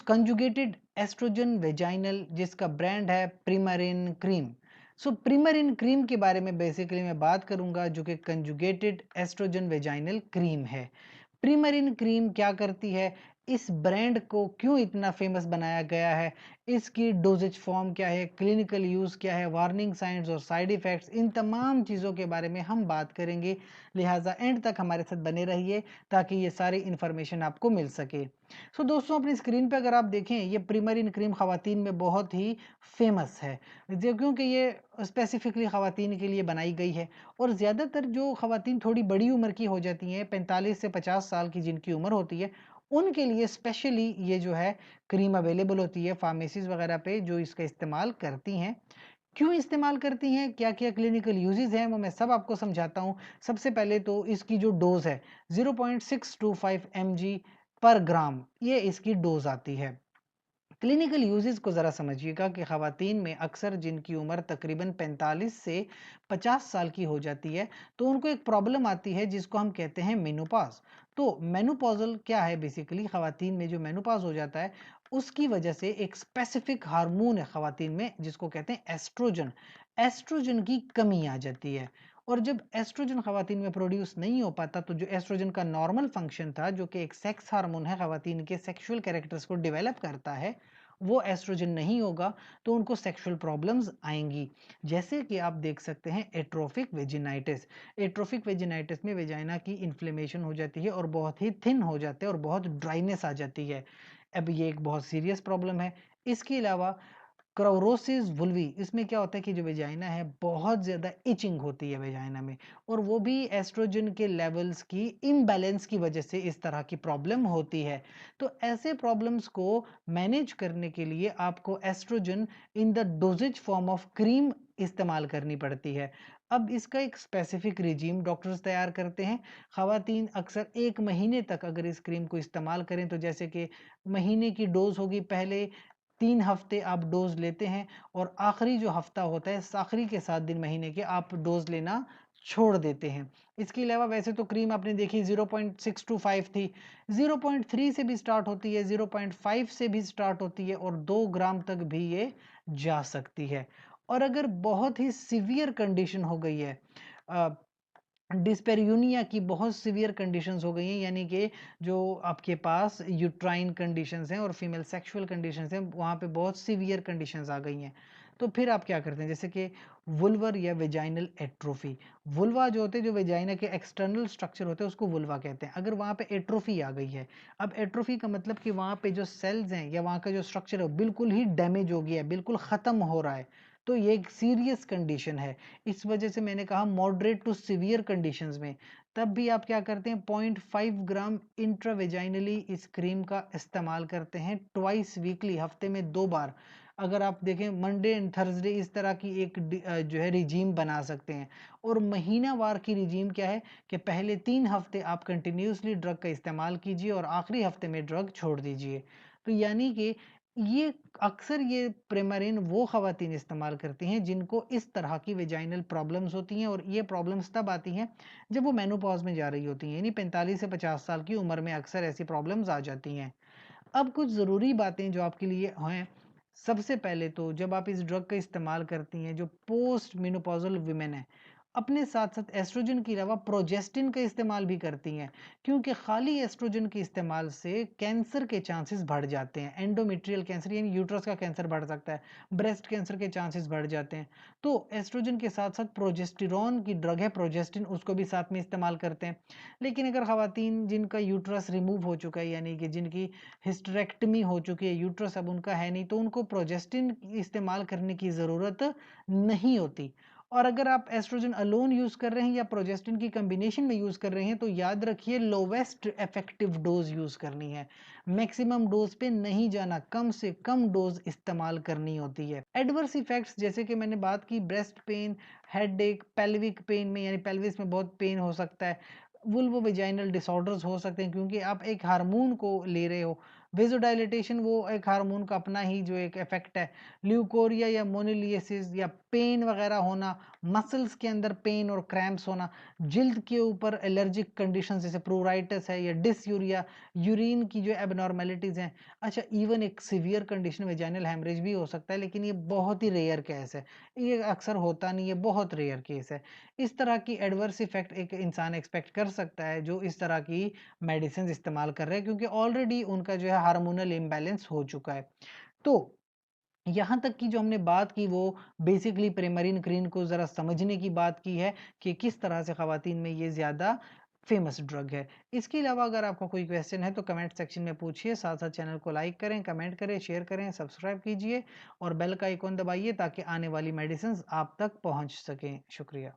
Conjugated oestrogen vaginal, जिसका brand है प्रीमरिन cream. सो प्रीमरिन cream के बारे में बेसिकली मैं बात करूंगा, जो कि कंजुगेटेड एस्ट्रोजन वेजाइनल क्रीम है। प्रीमरिन क्रीम क्या करती है, इस ब्रांड को क्यों इतना फेमस बनाया गया है, इसकी डोजेज फॉर्म क्या है, क्लिनिकल यूज़ क्या है, वार्निंग साइंस और साइड इफ़ेक्ट्स, इन तमाम चीज़ों के बारे में हम बात करेंगे। लिहाजा एंड तक हमारे साथ बने रहिए ताकि ये सारी इन्फॉर्मेशन आपको मिल सके। सो दोस्तों, अपनी स्क्रीन पे अगर आप देखें, ये प्रीमरिन क्रीम ख़वातीन में बहुत ही फेमस है, क्योंकि ये स्पेसिफिकली ख़वातीन के लिए बनाई गई है। और ज़्यादातर जो ख़वातीन थोड़ी बड़ी उम्र की हो जाती हैं, 45 से 50 साल की जिनकी उम्र होती है, उनके लिए स्पेशली ये जो है क्रीम अवेलेबल होती है फार्मेसीज़ वगैरह पे, जो इसका इस्तेमाल करती हैं। क्यों इस्तेमाल करती हैं, क्या-क्या क्लिनिकल यूजेस हैं, वो मैं सब आपको समझाता हूँ। सबसे पहले तो इसकी जो डोज़ है 0.625 mg पर ग्राम, ये इसकी डोज़ आती है। क्लिनिकल यूजेस को ज़रा समझिएगा कि ख़वातीन में अक्सर जिनकी उम्र तकरीबन 45 से 50 साल की हो जाती है, तो उनको एक प्रॉब्लम आती है जिसको हम कहते हैं मेनोपॉज़। तो मेनोपॉज़ल क्या है, बेसिकली ख़वातीन में जो मेनोपॉज़ हो जाता है, उसकी वजह से एक स्पेसिफिक हार्मोन है ख़वातीन में जिसको कहते हैं एस्ट्रोजन। एस्ट्रोजन की कमी आ जाती है, और जब एस्ट्रोजन ख़वातीन में प्रोड्यूस नहीं हो पाता, तो जो एस्ट्रोजन का नॉर्मल फंक्शन था, जो कि एक सेक्स हार्मोन है, ख़वातीन के सेक्सुअल कैरेक्टर्स को डेवलप करता है, वो एस्ट्रोजन नहीं होगा, तो उनको सेक्सुअल प्रॉब्लम्स आएंगी। जैसे कि आप देख सकते हैं एट्रोफिक वेजिनाइटिस। एट्रोफिक वेजिनाइटिस में वेजाइना की इन्फ्लेमेशन हो जाती है और बहुत ही थिन हो जाते हैं और बहुत ड्राइनेस आ जाती है। अब ये एक बहुत सीरियस प्रॉब्लम है। इसके अलावा क्राउरोसिस वुल्वी, इसमें क्या होता है कि जो वेजाइना है, बहुत ज़्यादा इचिंग होती है वेजाइना में, और वो भी एस्ट्रोजन के लेवल्स की इम्बैलेंस की वजह से इस तरह की प्रॉब्लम होती है। तो ऐसे प्रॉब्लम्स को मैनेज करने के लिए आपको estrogen in the doses form of cream इस्तेमाल करनी पड़ती है। अब इसका एक स्पेसिफिक रिजीम डॉक्टर्स तैयार करते हैं। ख़वातीन अक्सर 1 महीने तक अगर इस क्रीम को इस्तेमाल करें, तो जैसे कि महीने की डोज़ होगी, पहले 3 हफ्ते आप डोज़ लेते हैं, और आखिरी जो हफ्ता होता है, आखिरी के 7 दिन महीने के, आप डोज़ लेना छोड़ देते हैं। इसके अलावा वैसे तो क्रीम आपने देखी 0.625 थी, 0.3 से भी स्टार्ट होती है, 0.5 से भी स्टार्ट होती है, और 2 ग्राम तक भी ये जा सकती है। और अगर बहुत ही सीवियर कंडीशन हो गई है, डिस्पेरियूनिया की बहुत सीवियर कंडीशंस हो गई हैं, यानी कि जो आपके पास यूट्राइन कंडीशंस हैं और फीमेल सेक्सुअल कंडीशंस हैं, वहाँ पे बहुत सीवियर कंडीशंस आ गई हैं, तो फिर आप क्या करते हैं, जैसे कि वुल्वर या वेजाइनल एट्रोफी। वुल्वा जो होते हैं, जो वेजाइना के एक्सटर्नल स्ट्रक्चर होते हैं, उसको वुल्वा कहते हैं। अगर वहाँ पे एट्रोफी आ गई है, अब एट्रोफी का मतलब कि वहाँ पे जो सेल्स हैं या वहाँ का जो स्ट्रक्चर है बिल्कुल ही डैमेज हो गया है, बिल्कुल ख़त्म हो रहा है, तो ये एक सीरियस कंडीशन है। इस वजह से मैंने कहा मॉडरेट टू सीवियर कंडीशंस में, तब भी आप क्या करते हैं, 0.5 ग्राम इंट्रावेजाइनली इस क्रीम का इस्तेमाल करते हैं, ट्वाइस वीकली, हफ्ते में 2 बार। अगर आप देखें मंडे एंड थर्सडे, इस तरह की एक जो है रिजीम बना सकते हैं। और महीनावार की रिजीम क्या है कि पहले 3 हफ्ते आप कंटिन्यूसली ड्रग का इस्तेमाल कीजिए और आखिरी हफ्ते में ड्रग छोड़ दीजिए। तो यानी कि ये अक्सर ये प्रेमारिन वो ख़वातीन इस्तेमाल करती हैं जिनको इस तरह की वेजाइनल प्रॉब्लम्स होती हैं, और ये प्रॉब्लम्स तब आती हैं जब वो मेनोपॉज में जा रही होती हैं, यानी 45 से 50 साल की उम्र में अक्सर ऐसी प्रॉब्लम्स आ जाती हैं। अब कुछ ज़रूरी बातें जो आपके लिए हैं, सबसे पहले तो जब आप इस ड्रग का इस्तेमाल करती हैं, जो पोस्ट मेनोपॉजल विमेन है, अपने साथ साथ एस्ट्रोजन के अलावा प्रोजेस्टिन का इस्तेमाल भी करती हैं, क्योंकि खाली एस्ट्रोजन के इस्तेमाल से कैंसर के चांसेस बढ़ जाते हैं। एंडोमेट्रियल कैंसर यानी यूट्रस का कैंसर बढ़ सकता है, ब्रेस्ट कैंसर के चांसेस बढ़ जाते हैं। तो एस्ट्रोजन के साथ साथ प्रोजेस्टेरॉन की ड्रग है प्रोजेस्टिन, उसको भी साथ में इस्तेमाल करते हैं। लेकिन अगर ख़वातीन जिनका यूट्रस रिमूव हो चुका है, यानी कि जिनकी हिस्टेरेक्टमी हो चुकी है, यूट्रस अब उनका है नहीं, तो उनको प्रोजेस्टिन इस्तेमाल करने की ज़रूरत नहीं होती। और अगर आप एस्ट्रोजन अलोन यूज़ कर रहे हैं या प्रोजेस्टिन की कम्बिनेशन में यूज़ कर रहे हैं, तो याद रखिए लोवेस्ट इफेक्टिव डोज यूज़ करनी है, मैक्सिमम डोज पे नहीं जाना, कम से कम डोज इस्तेमाल करनी होती है। एडवर्स इफेक्ट्स जैसे कि मैंने बात की, breast pain, headache, pelvic pain में यानी पेल्विस में बहुत पेन हो सकता है, वुल्वोवेजाइनल डिसऑर्डर्स हो सकते हैं क्योंकि आप एक हार्मोन को ले रहे हो, वेजोडाइलेटेशन वो एक हार्मोन का अपना ही जो एक इफेक्ट है, ल्यूकोरिया या मोनोलियसिस या पेन वगैरह होना, मसल्स के अंदर पेन और क्रैम्प्स होना, जिल्द के ऊपर एलर्जिक कंडीशंस जैसे प्रोराइटिस है या डिसयूरिया, यूरिन की जो एबनॉर्मेलिटीज़ हैं। अच्छा, इवन एक सीवियर कंडीशन वेजाइनल हेमरेज भी हो सकता है, लेकिन ये बहुत ही रेयर केस है, ये अक्सर होता नहीं है, बहुत रेयर केस है। इस तरह की एडवर्स इफेक्ट एक इंसान एक्सपेक्ट कर सकता है जो इस तरह की मेडिसिन इस्तेमाल कर रहे हैं, क्योंकि ऑलरेडी उनका जो है हार्मोनल इम्बैलेंस हो चुका है। तो यहाँ तक की जो हमने बात की वो बेसिकली प्रिमरीन क्रीम को ज़रा समझने की बात की है कि किस तरह से ख़वातीन में ये ज़्यादा फेमस ड्रग है। इसके अलावा अगर आपका कोई क्वेश्चन है तो कमेंट सेक्शन में पूछिए, साथ साथ चैनल को लाइक करें, कमेंट करें, शेयर करें, सब्सक्राइब कीजिए और बेल का आइकॉन दबाइए ताकि आने वाली मेडिसिन आप तक पहुँच सकें। शुक्रिया।